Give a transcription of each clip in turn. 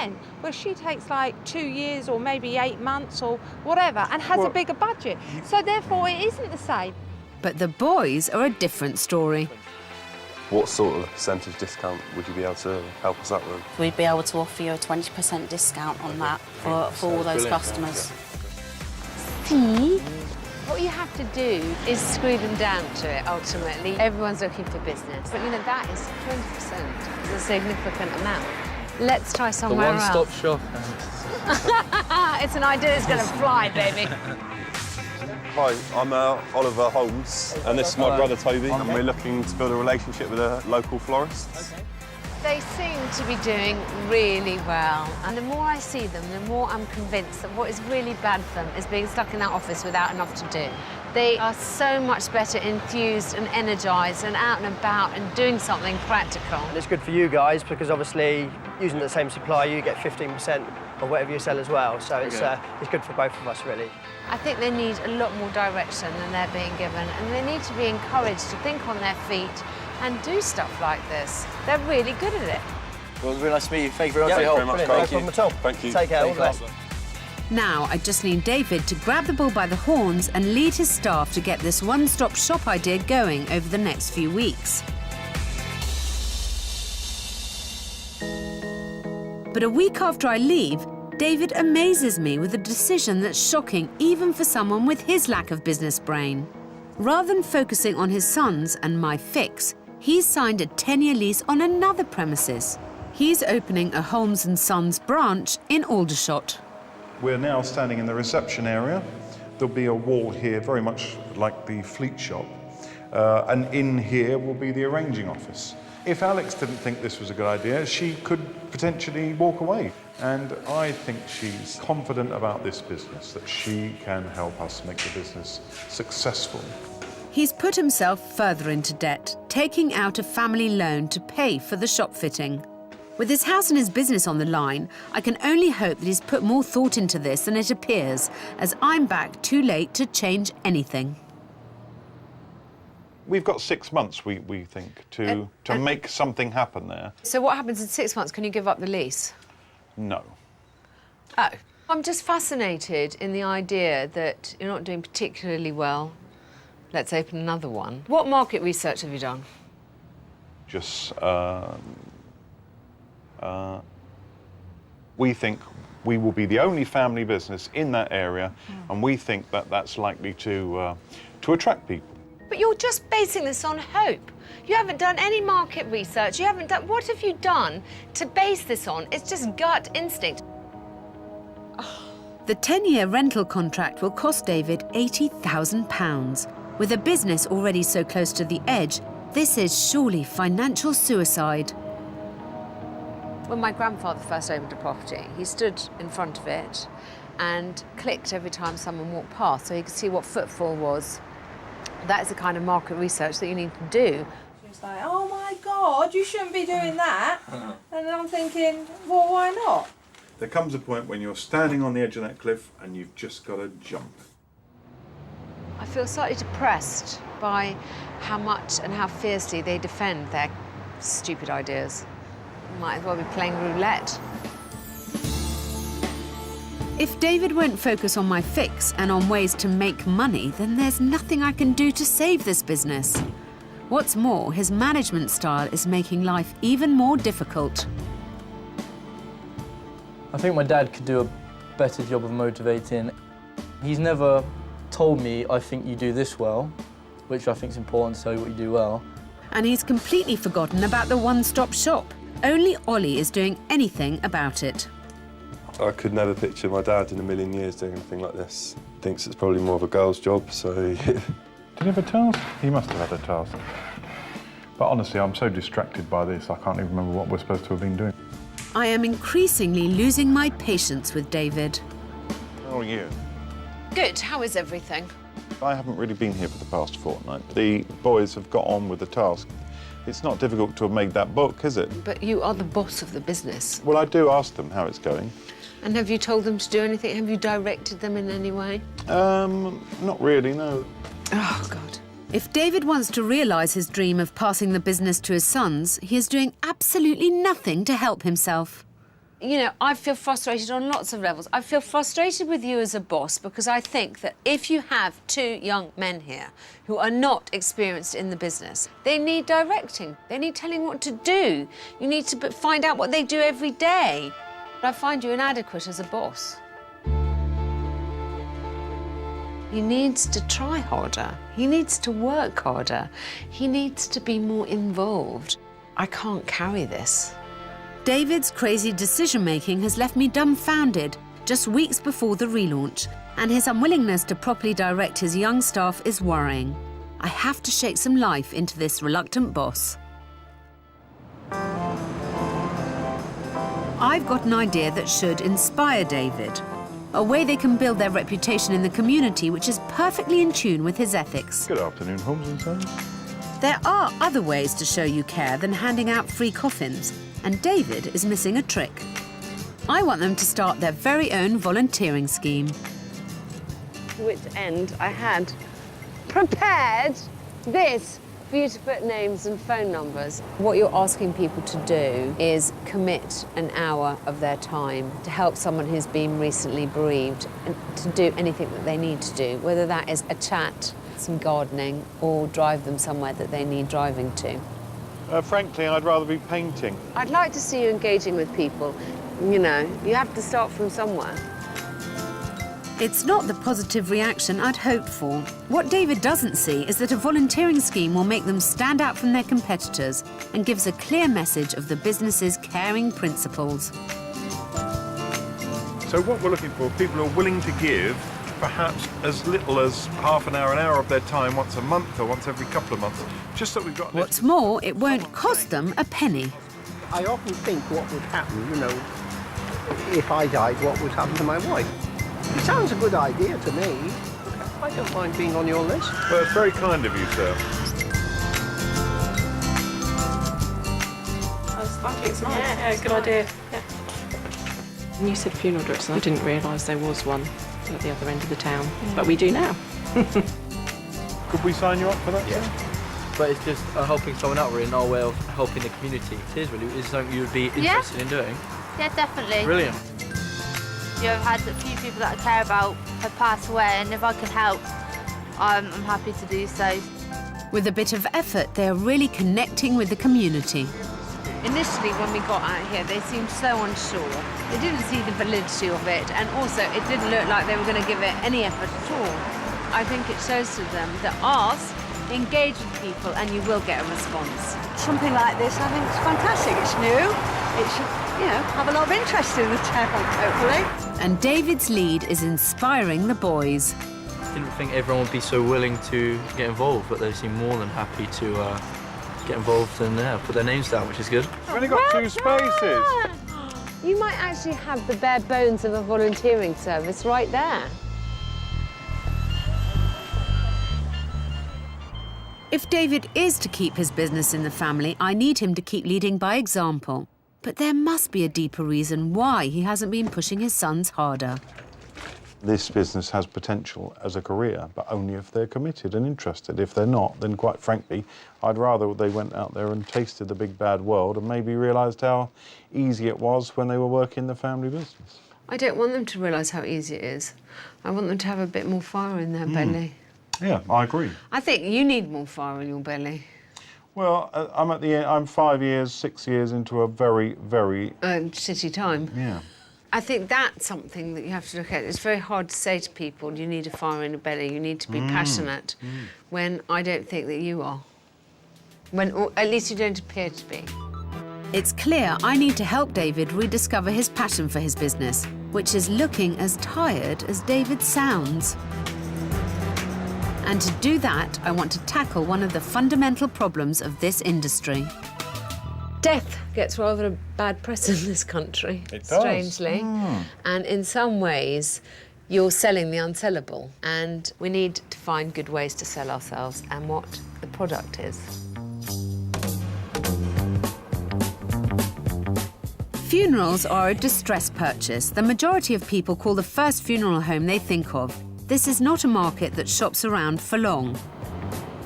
10, where she takes like 2 years or maybe 8 months or whatever and has a bigger budget. So therefore it isn't the same. But the boys are a different story. What sort of percentage discount would you be able to help us out with? We'd be able to offer you a 20% discount on that for all those customers. See? What you have to do is screw them down to it, ultimately. Everyone's looking for business. But, you know, that is 20%. It's a significant amount. Let's try somewhere else. The one-stop shop. It's an idea that's going to fly, baby. Hi, I'm Oliver Holmes, and this is my brother Toby, and we're looking to build a relationship with a local florist. They seem to be doing really well, and the more I see them, the more I'm convinced that what is really bad for them is being stuck in that office without enough to do. They are so much better enthused and energised and out and about and doing something practical. And it's good for you guys because obviously using the same supplier, you get 15% of whatever you sell as well. So it's good for both of us, really. I think they need a lot more direction than they're being given, and they need to be encouraged to think on their feet and do stuff like this. They're really good at it. Well, it was really nice to meet you. Thank you very much for your help. No problem at all. Thank you. Take care, all the best. Now, I just need David to grab the bull by the horns and lead his staff to get this one-stop shop idea going over the next few weeks. But a week after I leave, David amazes me with a decision that's shocking even for someone with his lack of business brain. Rather than focusing on his sons and my fix, he's signed a 10-year lease on another premises. He's opening a Holmes & Sons branch in Aldershot. We're now standing in the reception area. There'll be a wall here, very much like the fleet shop. And in here will be the arranging office. If Alex didn't think this was a good idea, she could potentially walk away. And I think she's confident about this business, that she can help us make the business successful. He's put himself further into debt, taking out a family loan to pay for the shop fitting. With his house and his business on the line, I can only hope that he's put more thought into this than it appears, as I'm back too late to change anything. We've got 6 months, we think, to make something happen there. So what happens in 6 months? Can you give up the lease? No. Oh. I'm just fascinated in the idea that you're not doing particularly well. Let's open another one. What market research have you done? Just, we think we will be the only family business in that area, and we think that that's likely to attract people. But you're just basing this on hope. You haven't done any market research. You haven't done... What have you done to base this on? It's just gut instinct. The 10-year rental contract will cost David £80,000. With a business already so close to the edge, this is surely financial suicide. When my grandfather first owned a property, he stood in front of it and clicked every time someone walked past so he could see what footfall was. That is the kind of market research that you need to do. She was like, oh my God, you shouldn't be doing that. And I'm thinking, well, why not? There comes a point when you're standing on the edge of that cliff and you've just got to jump. I feel slightly depressed by how much and how fiercely they defend their stupid ideas. Might as well be playing roulette. If David won't focus on my fix and on ways to make money, then there's nothing I can do to save this business. What's more, his management style is making life even more difficult. I think my dad could do a better job of motivating. He's never told me, I think you do this well, which I think is important, so what you do well. And he's completely forgotten about the one-stop shop. Only Ollie is doing anything about it. I could never picture my dad in a million years doing anything like this. Thinks it's probably more of a girl's job, so... Did he have a task? He must have had a task. But honestly, I'm so distracted by this, I can't even remember what we're supposed to have been doing. I am increasingly losing my patience with David. How are you? Good. How is everything? I haven't really been here for the past fortnight. The boys have got on with the task. It's not difficult to have made that book, is it? But you are the boss of the business. Well, I do ask them how it's going. And have you told them to do anything? Have you directed them in any way? Not really, no. Oh, God. If David wants to realise his dream of passing the business to his sons, he is doing absolutely nothing to help himself. you know, I feel frustrated on lots of levels. I feel frustrated with you as a boss because I think that if you have 2 young men here who are not experienced in the business, they need directing. They need telling what to do. You need to find out what they do every day. I find you inadequate as a boss. He needs to try harder. He needs to work harder. He needs to be more involved. I can't carry this. David's crazy decision-making has left me dumbfounded just weeks before the relaunch, and his unwillingness to properly direct his young staff is worrying. I have to shake some life into this reluctant boss. I've got an idea that should inspire David. A way they can build their reputation in the community which is perfectly in tune with his ethics. Good afternoon, Holmes and Sons. There are other ways to show you care than handing out free coffins, and David is missing a trick. I want them to start their very own volunteering scheme. To which end I had prepared this for you to put names and phone numbers. What you're asking people to do is commit an hour of their time to help someone who's been recently bereaved and to do anything that they need to do, whether that is a chat, some gardening, or drive them somewhere that they need driving to. Frankly, I'd rather be painting. I'd like to see you engaging with people. You know, you have to start from somewhere. It's not the positive reaction I'd hoped for. What David doesn't see is that a volunteering scheme will make them stand out from their competitors and gives a clear message of the business's caring principles. So what we're looking for, people who are willing to give perhaps as little as half an hour of their time once a month or once every couple of months, just so we've got... What's more, it won't cost them a penny. I often think what would happen, you know, if I died, what would happen to my wife. It sounds a good idea to me. I don't mind being on your list. Well, it's very kind of you, sir. I think it's nice. Yeah, good idea. Yeah. And you said funeral director. I didn't realise there was one at the other end of the town, but we do now. Could we sign you up for that? Yeah. But it's just helping someone out, really, in our way of helping the community. It is really, is something you would be interested in doing? Yeah, definitely. Brilliant. You know, I've had a few people that I care about have passed away, and if I can help, I'm happy to do so. With a bit of effort, they're really connecting with the community. Initially, when we got out here, they seemed so unsure. They didn't see the validity of it, and also it didn't look like they were going to give it any effort at all. I think it shows to them that ask, engage with people, and you will get a response. Something like this, I think, is fantastic. It's new. It should, you know, have a lot of interest in the town, hopefully. And David's lead is inspiring the boys. I didn't think everyone would be so willing to get involved, but they seem more than happy to get involved and put their names down, which is good. We've only got 2 spaces. You might actually have the bare bones of a volunteering service right there. If David is to keep his business in the family, I need him to keep leading by example. But there must be a deeper reason why he hasn't been pushing his sons harder. This business has potential as a career, but only if they're committed and interested. If they're not, then quite frankly, I'd rather they went out there and tasted the big bad world and maybe realised how easy it was when they were working the family business. I don't want them to realise how easy it is. I want them to have a bit more fire in their belly. Yeah, I agree. I think you need more fire in your belly. Well, I'm at the end. I'm 5 years, 6 years into a very, very... shitty time. Yeah. I think that's something that you have to look at. It's very hard to say to people, you need a fire in your belly, you need to be passionate, when I don't think that you are. Or at least you don't appear to be. It's clear I need to help David rediscover his passion for his business, which is looking as tired as David sounds. And to do that, I want to tackle one of the fundamental problems of this industry. Death gets rather a bad press in this country, it does. Strangely. And in some ways, you're selling the unsellable. And we need to find good ways to sell ourselves and what the product is. Funerals are a distress purchase. The majority of people call the first funeral home they think of. This is not a market that shops around for long.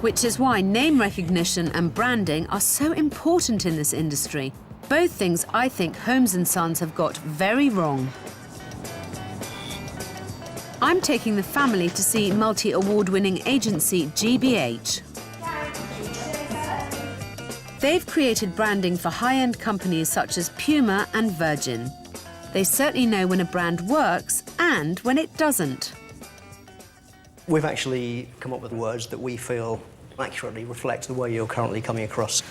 Which is why name recognition and branding are so important in this industry. both things I think Holmes & Sons have got very wrong. I'm taking the family to see multi-award-winning agency GBH. They've created branding for high-end companies such as Puma and Virgin. They certainly know when a brand works and when it doesn't. We've actually come up with words that we feel accurately reflect the way you're currently coming across.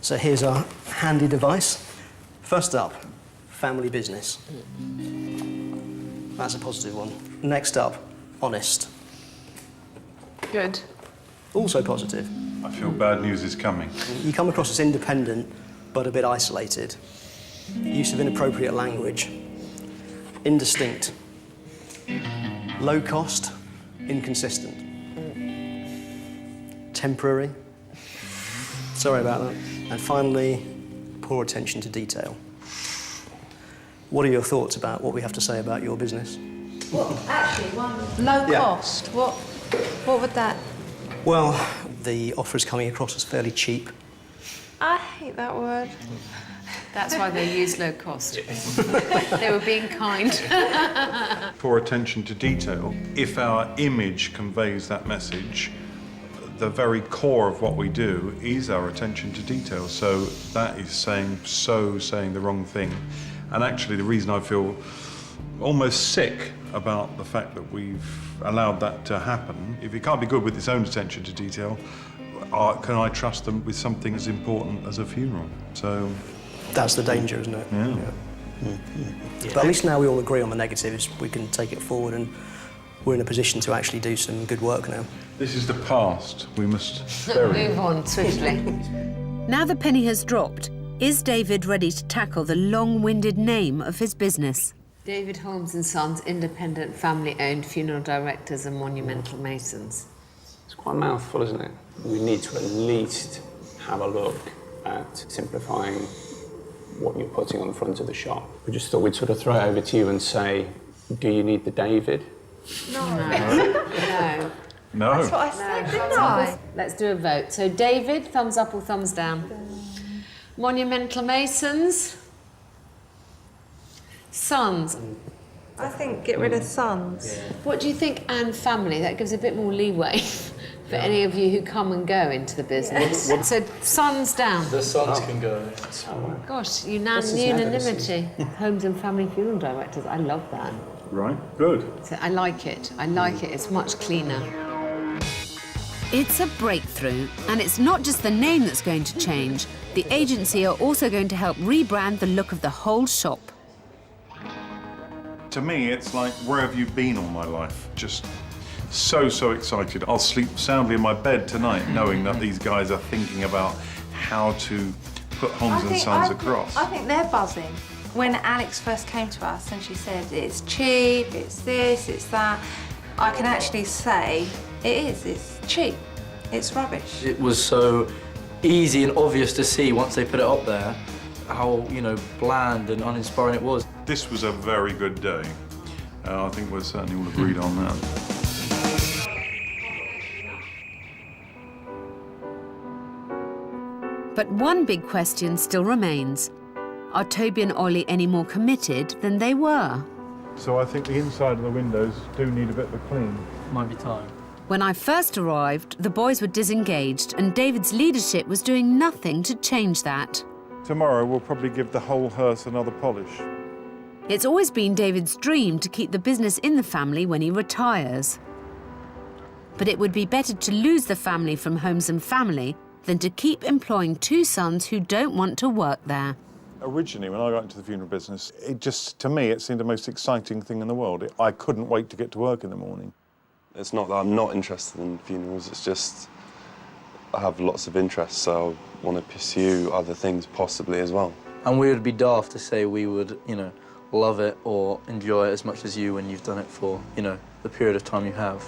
So here's our handy device. First up, family business. That's a positive one. Next up, honest. Good. Also positive. I feel bad news is coming. You come across as independent, but a bit isolated. Use of inappropriate language. Indistinct. Low cost, inconsistent. Temporary. Sorry about that. And finally, poor attention to detail. What are your thoughts about what we have to say about your business? Well, actually, low cost. What would that? Well, the offer is coming across as fairly cheap. I hate that word. That's why they use low cost. They were being kind. Poor attention to detail. If our image conveys that message, the very core of what we do is our attention to detail. So that is saying the wrong thing. And actually, the reason I feel almost sick about the fact that we've allowed that to happen, if it can't be good with its own attention to detail, can I trust them with something as important as a funeral? So that's the danger, isn't it? Yeah. Yeah. But at least now we all agree on the negatives. We can take it forward, and we're in a position to actually do some good work now. This is the past. We must bury. Move on swiftly. Now the penny has dropped, is David ready to tackle the long-winded name of his business? David Holmes & Sons, independent family-owned funeral directors and monumental masons. It's quite a mouthful, isn't it? We need to at least have a look at simplifying what you're putting on the front of the shop. We just thought we'd sort of throw it over to you and say, do you need the David? No. No. No. That's what I said, didn't I? Let's do a vote. So David, thumbs up or thumbs down? Monumental masons? Sons? I think get rid of sons. Yeah. What do you think, and family? That gives a bit more leeway for any of you who come and go into the business. Yeah. So sons down. The sons can go. Gosh, unanimity. Homes and family funeral directors. I love that. Right, good. So I like it. I like it. It's much cleaner. It's a breakthrough, and it's not just the name that's going to change. The agency are also going to help rebrand the look of the whole shop. To me, it's like, where have you been all my life? Just so excited. I'll sleep soundly in my bed tonight knowing that these guys are thinking about how to put Holmes & Sons across. I think they're buzzing. When Alex first came to us and she said, it's cheap, it's this, it's that, I can actually say, it's cheap, it's rubbish. It was so easy and obvious to see once they put it up there how, bland and uninspiring it was. This was a very good day. I think we're certainly all agreed on that. But one big question still remains. Are Toby and Ollie any more committed than they were? So I think the inside of the windows do need a bit of a clean. Might be time. When I first arrived, the boys were disengaged and David's leadership was doing nothing to change that. Tomorrow we'll probably give the whole hearse another polish. It's always been David's dream to keep the business in the family when he retires. But it would be better to lose the family from Homes & Family than to keep employing two sons who don't want to work there. Originally, when I got into the funeral business, to me, it seemed the most exciting thing in the world. I couldn't wait to get to work in the morning. It's not that I'm not interested in funerals, it's just I have lots of interests, so I want to pursue other things possibly as well. And we would be daft to say we would, love it or enjoy it as much as you when you've done it for, the period of time you have.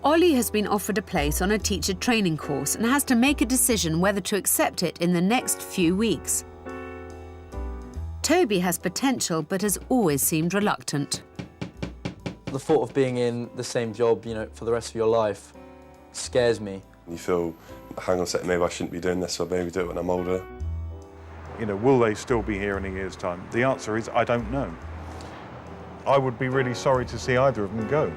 Ollie has been offered a place on a teacher training course and has to make a decision whether to accept it in the next few weeks. Toby has potential but has always seemed reluctant. The thought of being in the same job, for the rest of your life scares me. You feel, hang on a second, maybe I shouldn't be doing this, or maybe do it when I'm older. You know, will they still be here in a year's time? The answer is, I don't know. I would be really sorry to see either of them go.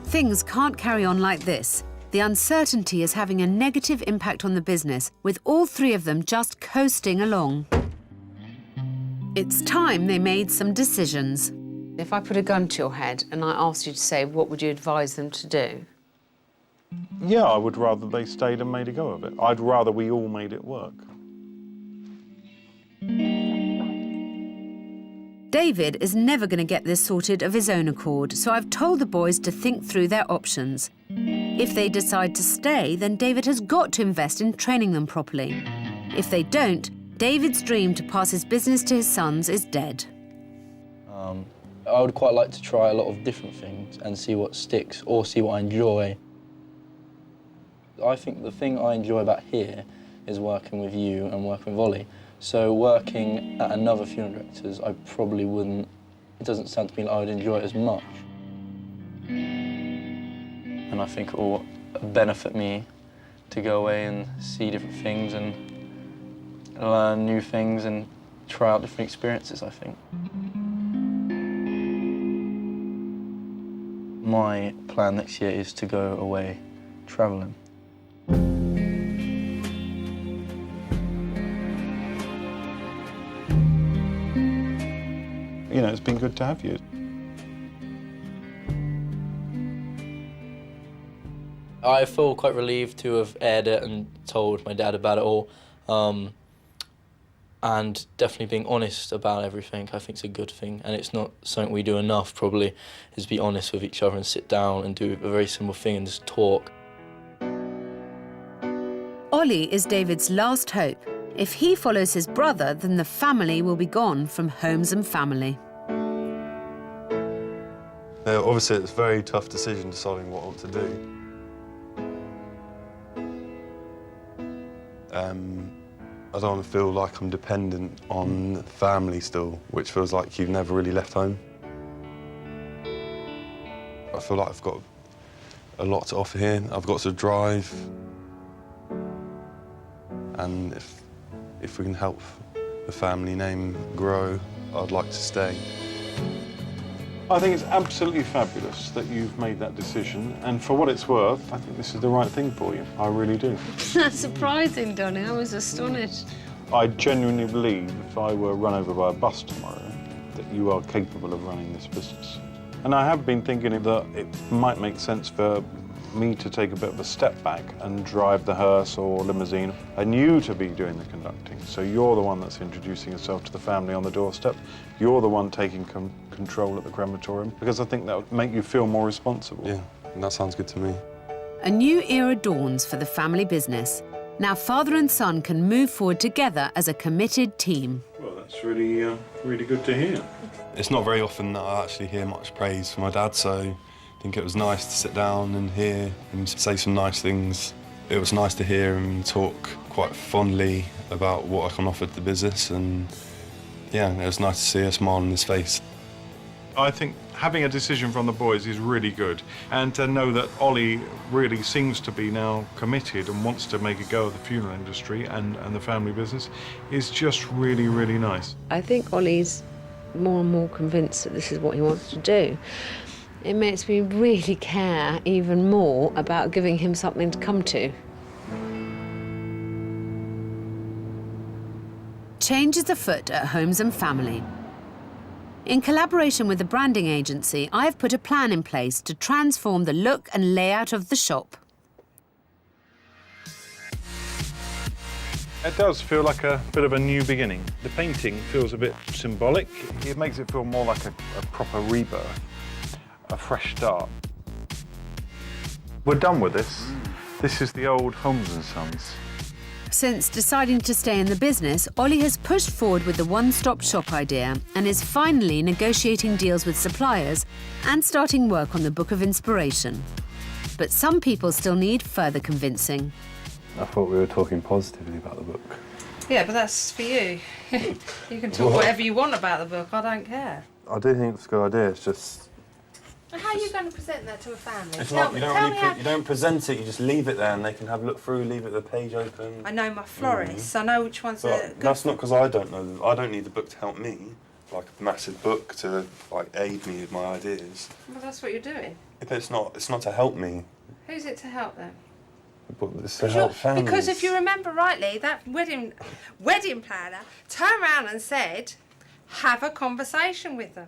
Things can't carry on like this. The uncertainty is having a negative impact on the business, with all three of them just coasting along. It's time they made some decisions. If I put a gun to your head and I asked you to say, what would you advise them to do? Yeah, I would rather they stayed and made a go of it. I'd rather we all made it work. David is never going to get this sorted of his own accord, so I've told the boys to think through their options. If they decide to stay, then David has got to invest in training them properly. If they don't, David's dream to pass his business to his sons is dead. I would quite like to try a lot of different things and see what sticks or see what I enjoy. I think the thing I enjoy about here is working with you and working with Ollie. So working at another funeral director's, I probably wouldn't, it doesn't sound to me like I would enjoy it as much. And I think it will benefit me to go away and see different things and learn new things and try out different experiences, I think. My plan next year is to go away travelling. You know, it's been good to have you. I feel quite relieved to have aired it and told my dad about it all. And definitely being honest about everything, I think is a good thing. And it's not something we do enough, probably, is be honest with each other and sit down and do a very simple thing and just talk. Ollie is David's last hope. If he follows his brother, then the family will be gone from Homes and Family. Obviously, it's a very tough decision deciding what I want to do. I don't want to feel like I'm dependent on family still, which feels like you've never really left home. I feel like I've got a lot to offer here. I've got to drive. And if we can help the family name grow, I'd like to stay. I think it's absolutely fabulous that you've made that decision, and for what it's worth, I think this is the right thing for you. I really do. That's surprising, Donny. I was astonished. I genuinely believe if I were run over by a bus tomorrow, that you are capable of running this business. And I have been thinking that it might make sense for me to take a bit of a step back and drive the hearse or limousine, and you to be doing the conducting. So you're the one that's introducing yourself to the family on the doorstep. You're the one taking control at the crematorium, because I think that would make you feel more responsible. Yeah, that sounds good to me. A new era dawns for the family business. Now father and son can move forward together as a committed team. Well, that's really, really good to hear. It's not very often that I actually hear much praise from my dad, so I think it was nice to sit down and hear him say some nice things. It was nice to hear him talk quite fondly about what I can offer to the business, and yeah, it was nice to see a smile on his face. I think having a decision from the boys is really good, and to know that Ollie really seems to be now committed and wants to make a go of the funeral industry and the family business is just really, really nice. I think Ollie's more and more convinced that this is what he wants to do. It makes me really care even more about giving him something to come to. Change is afoot at Homes and Family. In collaboration with the branding agency, I have put a plan in place to transform the look and layout of the shop. It does feel like a bit of a new beginning. The painting feels a bit symbolic. It makes it feel more like a proper rebirth, a fresh start. We're done with this. This is the old Holmes & Sons. Since deciding to stay in the business, Ollie has pushed forward with the one-stop shop idea and is finally negotiating deals with suppliers and starting work on the Book of Inspiration. But some people still need further convincing. I thought we were talking positively about the book. Yeah, but that's for you. You can talk whatever you want about the book, I don't care. I do think it's a good idea, it's just How are you going to present that to a family? It's not, you don't present it, you just leave it there and they can have a look through, leave it the page open. I know my florists, I know which ones are good. That's not because I don't know. I don't need the book to help me, like a massive book to like aid me with my ideas. Well, that's what you're doing. But it's not to help me. Who's it to help then? But it's to help families. Because if you remember rightly, that wedding planner turned around and said, have a conversation with them.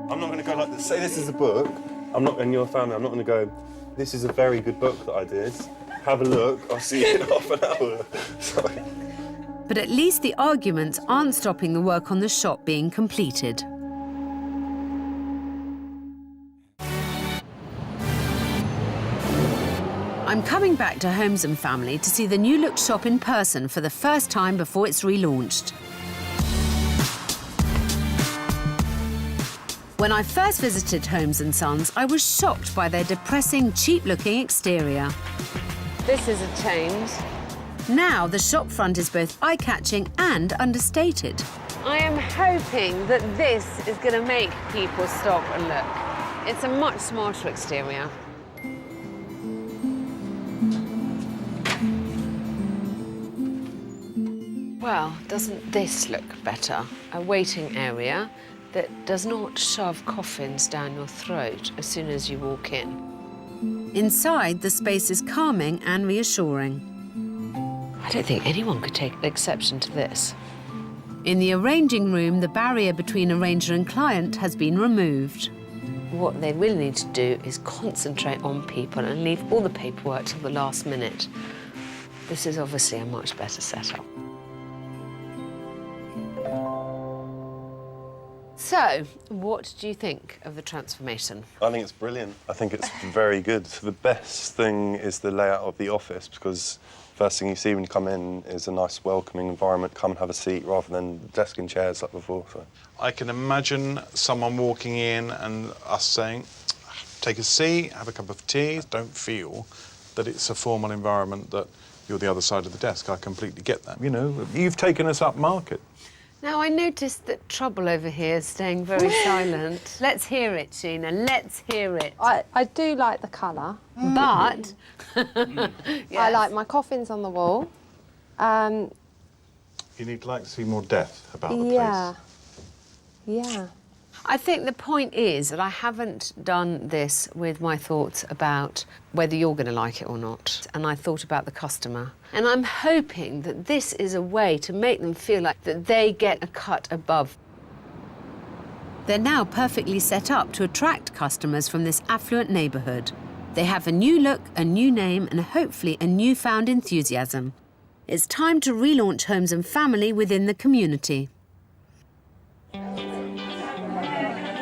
I'm not going to go like this. Say this is a book. I'm not in your family. I'm not going to go. This is a very good book that I did. Have a look. I'll see you in half an hour. Sorry. But at least the arguments aren't stopping the work on the shop being completed. I'm coming back to Homes and Family to see the new look shop in person for the first time before it's relaunched. When I first visited Holmes & Sons, I was shocked by their depressing, cheap-looking exterior. This is a change. Now, the shop front is both eye-catching and understated. I am hoping that this is going to make people stop and look. It's a much smarter exterior. Well, doesn't this look better? A waiting area that does not shove coffins down your throat as soon as you walk in. Inside, the space is calming and reassuring. I don't think anyone could take exception to this. In the arranging room, the barrier between arranger and client has been removed. What they really need to do is concentrate on people and leave all the paperwork till the last minute. This is obviously a much better setup. So, what do you think of the transformation? I think it's brilliant. I think it's very good. The best thing is the layout of the office, because first thing you see when you come in is a nice welcoming environment. Come and have a seat rather than desk and chairs like before. So. I can imagine someone walking in and us saying, take a seat, have a cup of tea. Don't feel that it's a formal environment, that you're the other side of the desk. I completely get that. You know, you've taken us up market. Now, I noticed that Trouble over here is staying very silent. Let's hear it, Sheena. Let's hear it. I do like the colour. But... yes. I like my coffins on the wall. You'd like to see more depth about the place. Yeah. I think the point is that I haven't done this with my thoughts about whether you're going to like it or not. And I thought about the customer. And I'm hoping that this is a way to make them feel like that they get a cut above. They're now perfectly set up to attract customers from this affluent neighbourhood. They have a new look, a new name, and hopefully a newfound enthusiasm. It's time to relaunch Homes and Family within the community.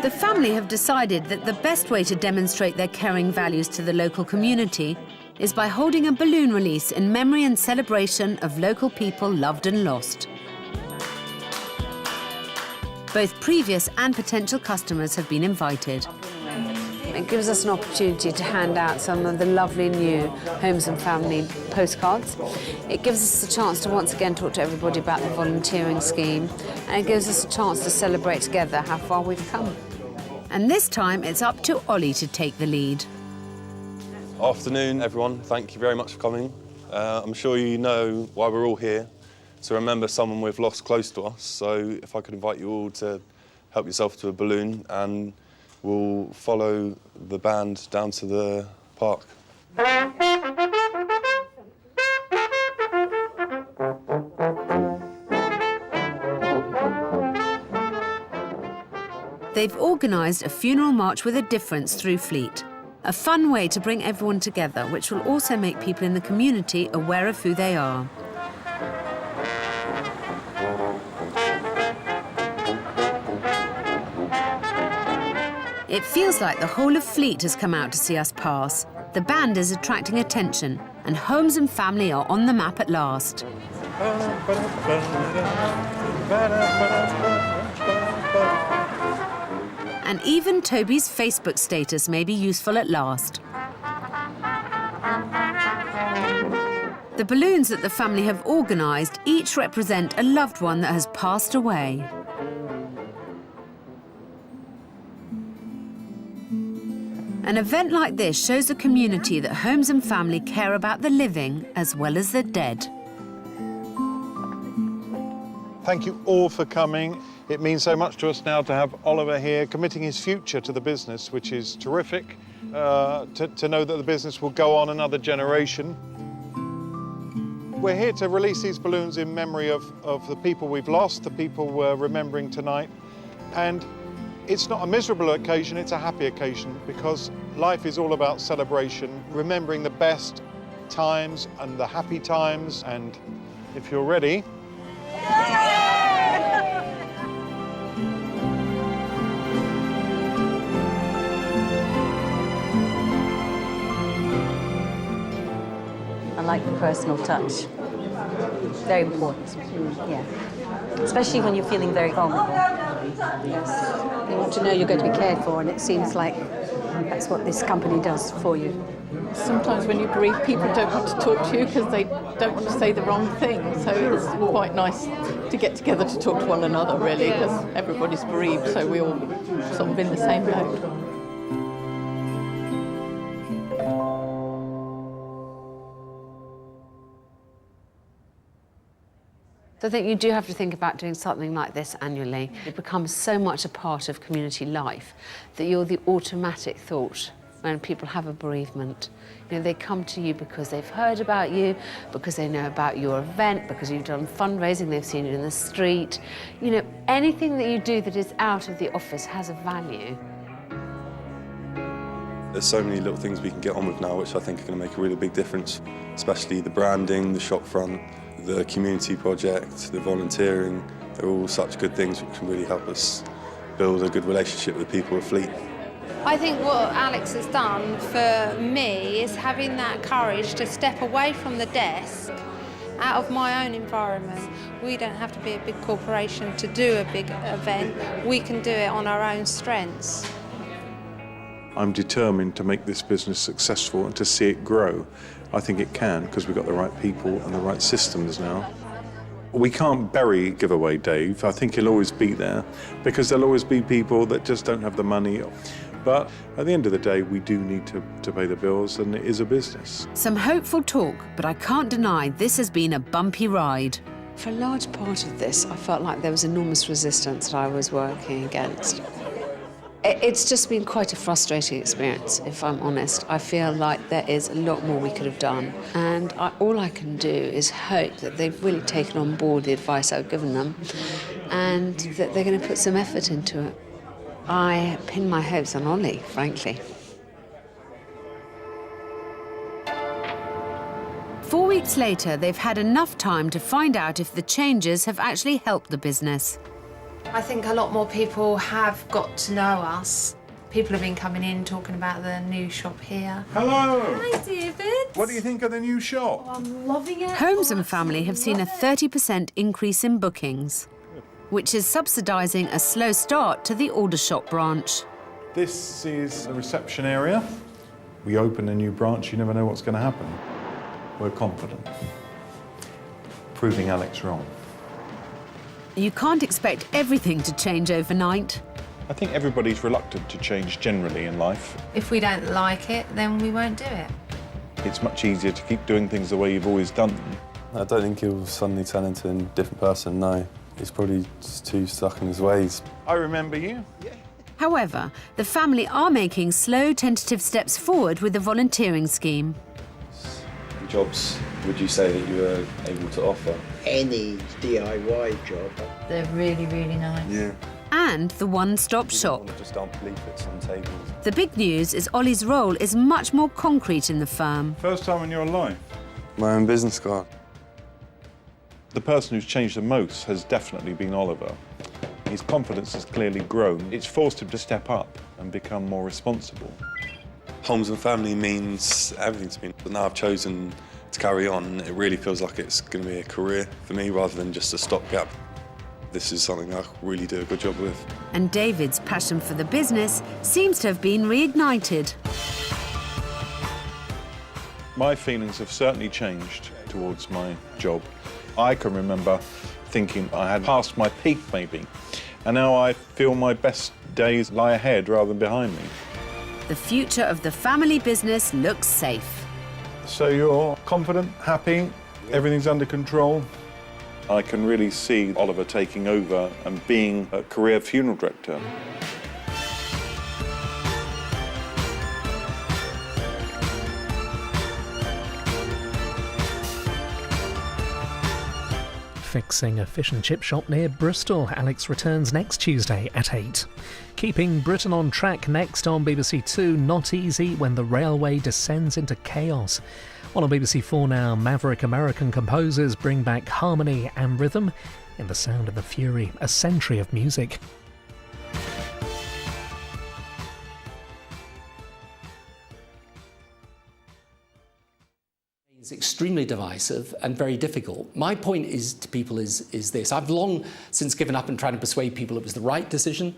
The family have decided that the best way to demonstrate their caring values to the local community is by holding a balloon release in memory and celebration of local people loved and lost. Both previous and potential customers have been invited. It gives us an opportunity to hand out some of the lovely new Homes and Family postcards. It gives us a chance to once again talk to everybody about the volunteering scheme, and it gives us a chance to celebrate together how far we've come. And this time it's up to Ollie to take the lead. Afternoon, everyone. Thank you very much for coming. I'm sure you know why we're all here, to remember someone we've lost close to us. So if I could invite you all to help yourself to a balloon, and we'll follow the band down to the park. They've organised a funeral march with a difference through Fleet. A fun way to bring everyone together, which will also make people in the community aware of who they are. It feels like the whole of Fleet has come out to see us pass. The band is attracting attention, and Homes and Family are on the map at last. And even Toby's Facebook status may be useful at last. The balloons that the family have organised each represent a loved one that has passed away. An event like this shows a community that Homes and Family care about the living as well as the dead. Thank you all for coming. It means so much to us now to have Oliver here, committing his future to the business, which is terrific, to know that the business will go on another generation. We're here to release these balloons in memory of the people we've lost, the people we're remembering tonight. And it's not a miserable occasion, it's a happy occasion, because life is all about celebration, remembering the best times and the happy times. And if you're ready... I like the personal touch. Very important. Yeah. Especially when you're feeling very vulnerable. Yes. You want to know you're going to be cared for, and it seems like that's what this company does for you. Sometimes when you bereave, people don't want to talk to you because they don't want to say the wrong thing. So it's quite nice to get together to talk to one another, really, because everybody's bereaved, so we're all sort of in the same boat. So I think you do have to think about doing something like this annually. It becomes so much a part of community life that you're the automatic thought when people have a bereavement. You know, they come to you because they've heard about you, because they know about your event, because you've done fundraising, they've seen you in the street. You know, anything that you do that is out of the office has a value. There's so many little things we can get on with now, which I think are going to make a really big difference, especially the branding, the shop front, the community project, the volunteering. They're all such good things which can really help us build a good relationship with people at Fleet. I think what Alex has done for me is having that courage to step away from the desk, out of my own environment. We don't have to be a big corporation to do a big event. We can do it on our own strengths. I'm determined to make this business successful and to see it grow. I think it can, because we've got the right people and the right systems now. We can't bury Giveaway Dave. I think he'll always be there, because there'll always be people that just don't have the money. But at the end of the day, we do need to pay the bills, and it is a business. Some hopeful talk, but I can't deny this has been a bumpy ride. For a large part of this, I felt like there was enormous resistance that I was working against. It's just been quite a frustrating experience, if I'm honest. I feel like there is a lot more we could have done. And all I can do is hope that they've really taken on board the advice I've given them and that they're going to put some effort into it. I pin my hopes on Ollie, frankly. 4 weeks later, they've had enough time to find out if the changes have actually helped the business. I think a lot more people have got to know us. People have been coming in talking about the new shop here. Hello! Hi, David. What do you think of the new shop? Oh, I'm loving it. Homes and Family have seen a 30% increase in bookings, which is subsidising a slow start to the Aldershot branch. This is the reception area. We open a new branch, you never know what's going to happen. We're confident. Proving Alex wrong. You can't expect everything to change overnight. I think everybody's reluctant to change generally in life. If we don't like it, then we won't do it. It's much easier to keep doing things the way you've always done them. I don't think he'll suddenly turn into a different person, no. He's probably just too stuck in his ways. I remember you. However, the family are making slow, tentative steps forward with the volunteering scheme. What jobs would you say that you were able to offer? Any DIY job. They're really, really nice. Yeah. And the one-stop shop. Just dump leaflets on tables. The big news is Ollie's role is much more concrete in the firm. First time in your life? My own business card. The person who's changed the most has definitely been Oliver. His confidence has clearly grown. It's forced him to step up and become more responsible. Homes and Family means everything to me. But now I've chosen to carry on. It really feels like it's going to be a career for me rather than just a stopgap. This is something I really do a good job with. And David's passion for the business seems to have been reignited. My feelings have certainly changed towards my job. I can remember thinking I had passed my peak, maybe, and now I feel my best days lie ahead rather than behind me. the future of the family business looks safe. So you're confident, happy, everything's under control? I can really see Oliver taking over and being a career funeral director. Fixing a fish and chip shop near Bristol. Alex returns next Tuesday at 8. Keeping Britain on track next on BBC Two, not easy when the railway descends into chaos. On BBC 4 now, maverick American composers bring back harmony and rhythm in The Sound of the Fury, a century of music. It's extremely divisive and very difficult. My point is to people is this. I've long since given up and trying to persuade people it was the right decision.